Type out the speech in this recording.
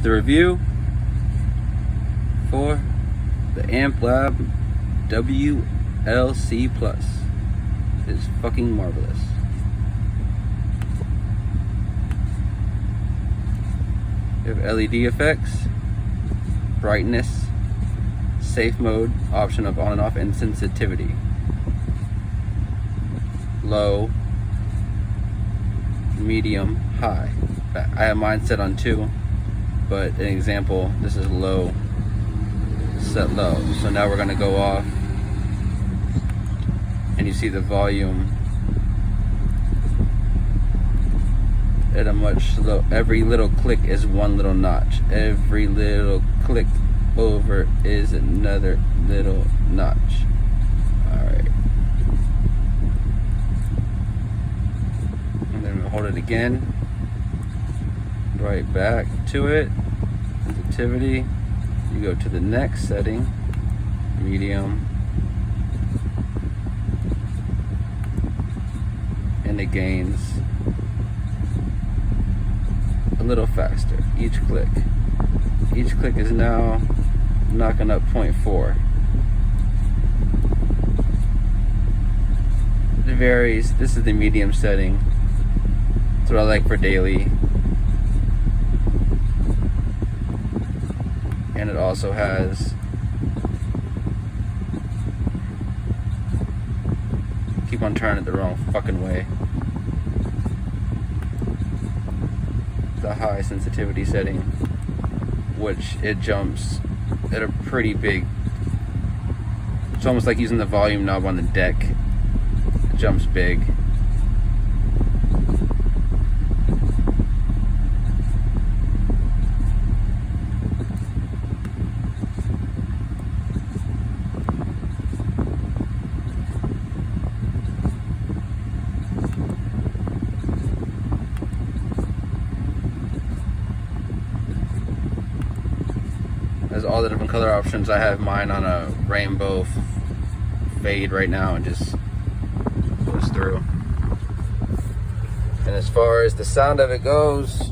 The review for the Panda WLC Plus is fucking marvelous. You have LED effects, brightness, safe mode, option of on and off, and sensitivity. Low, medium, high. I have mine set on 2, but an example, this is low, set low. So now we're gonna go off, and you see the volume at a much slow. Every little click is one little notch. Every little click over is another little notch. Alright. And then we'll hold it again. Right back to it. Sensitivity. You go to the next setting. Medium. And it gains a little faster each click. Each click is now knocking up 0.4. It varies. This is the medium setting. That's what I like for daily. And it also has, keep on turning it the wrong fucking way, the high sensitivity setting, which it jumps at a pretty big, it's almost like using the volume knob on the deck. It jumps big. There's all the different color options. I have mine on a rainbow fade right now and just goes through. And as far as the sound of it goes,